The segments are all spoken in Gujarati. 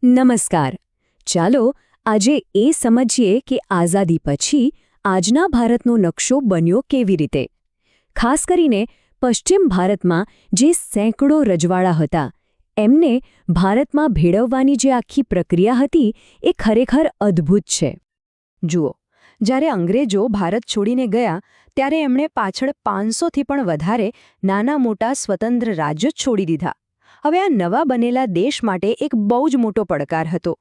નમસ્કાર. ચાલો આજે એ સમજીએ કે આઝાદી પછી આજના ભારતનો નકશો બન્યો કેવી રીતે. ખાસ કરીને પશ્ચિમ ભારતમાં જે સેંકડો રજવાડા હતા એમને ભારતમાં ભેળવવાની જે આખી પ્રક્રિયા હતી એ ખરેખર અદ્ભુત છે. જુઓ, જ્યારે અંગ્રેજો ભારત છોડીને ગયા ત્યારે એમણે પાછળ 500થી પણ વધારે નાના મોટા સ્વતંત્ર રાજ્યો છોડી દીધા. હવે આ નવા બનેલા દેશ માટે એક બહુ જ મોટો પડકાર હતો.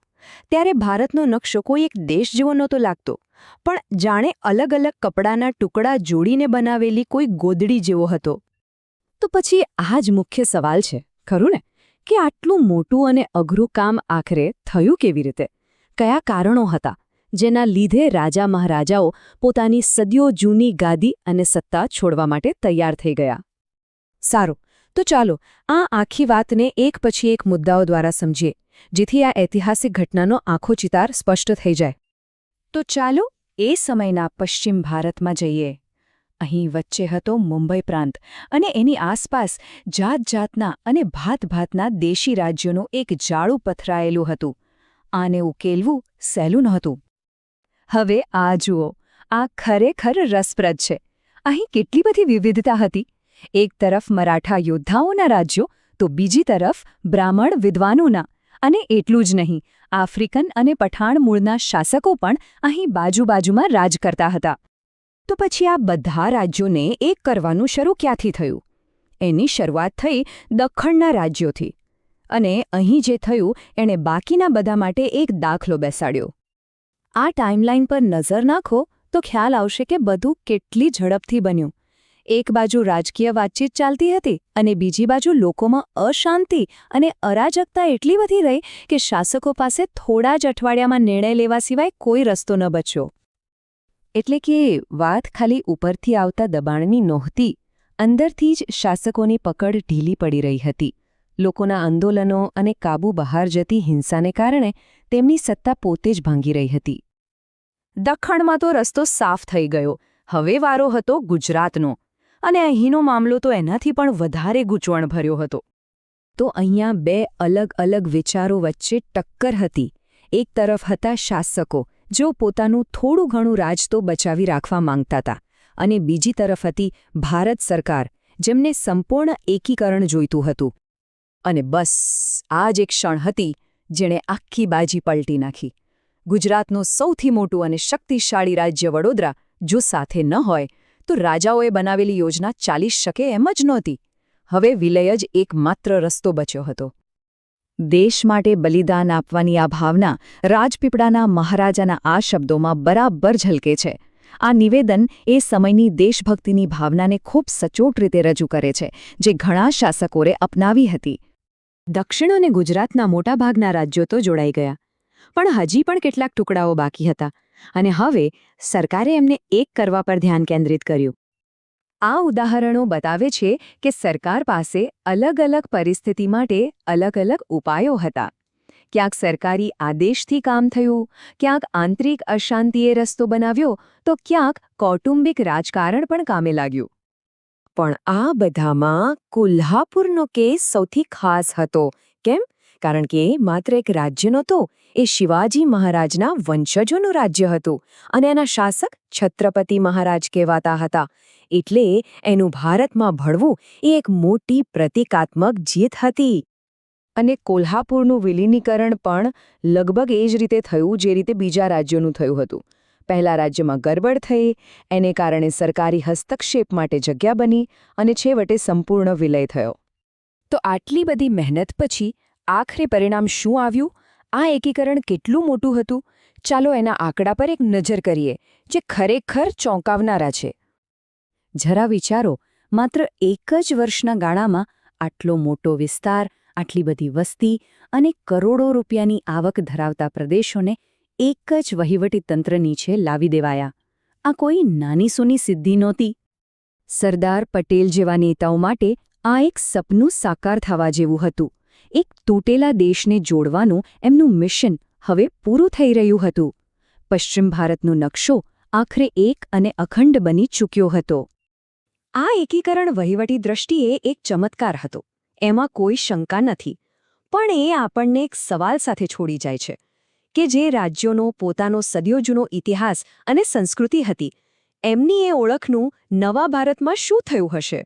ત્યારે ભારતનો નકશો કોઈ એક દેશ જેવો નહોતો લાગતો, પણ જાણે અલગ અલગ કપડાના ટુકડા જોડીને બનાવેલી કોઈ ગોદડી જેવો હતો. તો પછી આ જ મુખ્ય સવાલ છે, ખરું ને, કે આટલું મોટું અને અઘરું કામ આખરે થયું કેવી રીતે? કયા કારણો હતા જેના લીધે રાજા મહારાજાઓ પોતાની સદીઓ જૂની ગાદી અને સત્તા છોડવા માટે તૈયાર થઈ ગયા? સારું, તો ચાલો આ આખી વાતને એક પછી એક મુદ્દાઓ દ્વારા સમજીએ, જેથી આ ઐતિહાસિક ઘટનાનો આખો ચિતાર સ્પષ્ટ થઈ જાય. તો ચાલો એ સમયના પશ્ચિમ ભારતમાં જઈએ. અહીં વચ્ચે હતો મુંબઈ પ્રાંત અને એની આસપાસ જાતજાતના અને ભાતભાતના દેશી રાજ્યોનું એક જાળું પથરાયેલું હતું. આને ઉકેલવું સહેલું નહોતું. હવે આ જુઓ, આ ખરેખર રસપ્રદ છે. અહીં કેટલી બધી વિવિધતા હતી. એક તરફ મરાઠા યોદ્ધાઓના રાજ્યો તો બીજી તરફ બ્રાહ્મણ વિદ્વાનોના. અને એટલું જ નહીં, આફ્રિકન અને પઠાણ મૂળના શાસકો પણ અહીં બાજુબાજુમાં રાજ કરતા હતા. તો પછી આ બધા રાજ્યોને એક કરવાનું શરૂ ક્યાંથી થયું? એની શરૂઆત થઈ દખ્ખણના રાજ્યોથી. અને અહીં જે થયું એણે બાકીના બધા માટે એક દાખલો બેસાડ્યો. આ ટાઈમલાઈન પર નજર નાખો તો ખ્યાલ આવશે કે બધું કેટલી ઝડપથી બન્યું. એક બાજુ રાજકીય વાતચીત ચાલતી હતી અને બીજી બાજુ લોકોમાં અશાંતિ અને અરાજકતા એટલી વધી રહી કે શાસકો પાસે થોડા જ અઠવાડિયામાં નિર્ણય લેવા સિવાય કોઈ રસ્તો ન બચ્યો. એટલે કે વાત ખાલી ઉપરથી આવતા દબાણની નહોતી, અંદરથી જ શાસકોની પકડ ઢીલી પડી રહી હતી. લોકોના આંદોલનો અને કાબૂ બહાર જતી હિંસાને કારણે તેમની સત્તા પોતે જ ભાંગી રહી હતી. દખ્ખણમાં તો રસ્તો સાફ થઈ ગયો. હવે વારો હતો ગુજરાતનો. અને અહીંનો મામલો તો એનાથી પણ વધારે ગૂંચવણભર્યો હતો. તો અહીંયા બે અલગ અલગ વિચારો વચ્ચે ટક્કર હતી. એક તરફ હતા શાસકો, જેઓ પોતાનું થોડું ઘણું રાજ તો બચાવી રાખવા માંગતા હતા, અને બીજી તરફ હતી ભારત સરકાર, જેમને સંપૂર્ણ એકીકરણ જોઈતું હતું. અને બસ આ જ એક ક્ષણ હતી જેણે આખી બાજી પલટી નાખી. ગુજરાતનું સૌથી મોટું અને શક્તિશાળી રાજ્ય વડોદરા જો સાથે ન હોય તો રાજાઓએ બનાવેલી યોજના ચાલી શકે એમ જ નહોતી. હવે વિલય જ એકમાત્ર રસ્તો બચ્યો હતો. દેશ માટે બલિદાન આપવાની આ ભાવના રાજપીપળાના મહારાજાના આ શબ્દોમાં બરાબર ઝલકે છે. આ નિવેદન એ સમયની દેશભક્તિની ભાવનાને ખૂબ સચોટ રીતે રજૂ કરે છે, જે ઘણા શાસકોએ અપનાવી હતી. દક્ષિણ અને ગુજરાતના મોટાભાગના રાજ્યો તો જોડાઈ ગયા, પણ હજી પણ કેટલાક ટુકડાઓ બાકી હતા. અને હવે સરકારે એમને એક કરવા પર ધ્યાન કેન્દ્રિત કર્યું. આ ઉદાહરણો બતાવે છે કે સરકાર પાસે અલગ અલગ પરિસ્થિતિ માટે અલગ અલગ ઉપાયો હતા. ક્યાંક સરકારી આદેશથી કામ થયું, ક્યાંક આંતરિક અશાંતિએ રસ્તો બનાવ્યો, તો ક્યાંક કૌટુંબિક રાજકારણ પણ કામે લાગ્યું. પણ આ બધામાં કોલ્હાપુરનો કેસ સૌથી ખાસ હતો. કેમ? કારણ કે એ માત્ર એક રાજ્ય નહોતો, એ શિવાજી મહારાજના વંશજોનું રાજ્ય હતું અને એના શાસક છત્રપતિ મહારાજ કહેવાતા હતા. એટલે એનું ભારતમાં ભળવું એ એક મોટી પ્રતિકાત્મક જીત હતી. અને કોલ્હાપુરનું વિલીનીકરણ પણ લગભગ એ જ રીતે થયું જે રીતે બીજા રાજ્યોનું થયું હતું. પહેલા રાજ્યમાં ગરબડ થઈ, એને કારણે સરકારી હસ્તક્ષેપ માટે જગ્યા બની અને છેવટે સંપૂર્ણ વિલય થયો. તો આટલી બધી મહેનત પછી આખરે પરિણામ શું આવ્યું? આ એકીકરણ કેટલું મોટું હતું? ચાલો એના આંકડા પર એક નજર કરીએ, જે ખરેખર ચોંકાવનારા છે. જરા વિચારો, માત્ર એક જ વર્ષના ગાળામાં આટલો મોટો વિસ્તાર, આટલી બધી વસ્તી અને કરોડો રૂપિયાની આવક ધરાવતા પ્રદેશોને એક જ વહીવટીતંત્ર નીચે લાવી દેવાયા. આ કોઈ નાની સૂની સિદ્ધિ નહોતી. સરદાર પટેલ જેવા નેતાઓ માટે આ એક સપનું સાકાર થવા જેવું હતું. એક તૂટેલા દેશને જોડવાનું એમનું મિશન હવે પૂરું થઈ રહ્યું હતું. પશ્ચિમ ભારતનો નકશો આખરે એક અને અખંડ બની ચૂક્યો હતો. આ એકીકરણ વહીવટી દ્રષ્ટિએ એક ચમત્કાર હતો, એમાં કોઈ શંકા નથી. પણ એ આપણને એક સવાલ સાથે છોડી જાય છે કે જે રાજ્યોનો પોતાનો સદીઓ જૂનો ઇતિહાસ અને સંસ્કૃતિ હતી એમની એ ઓળખનું નવા ભારતમાં શું થયું હશે?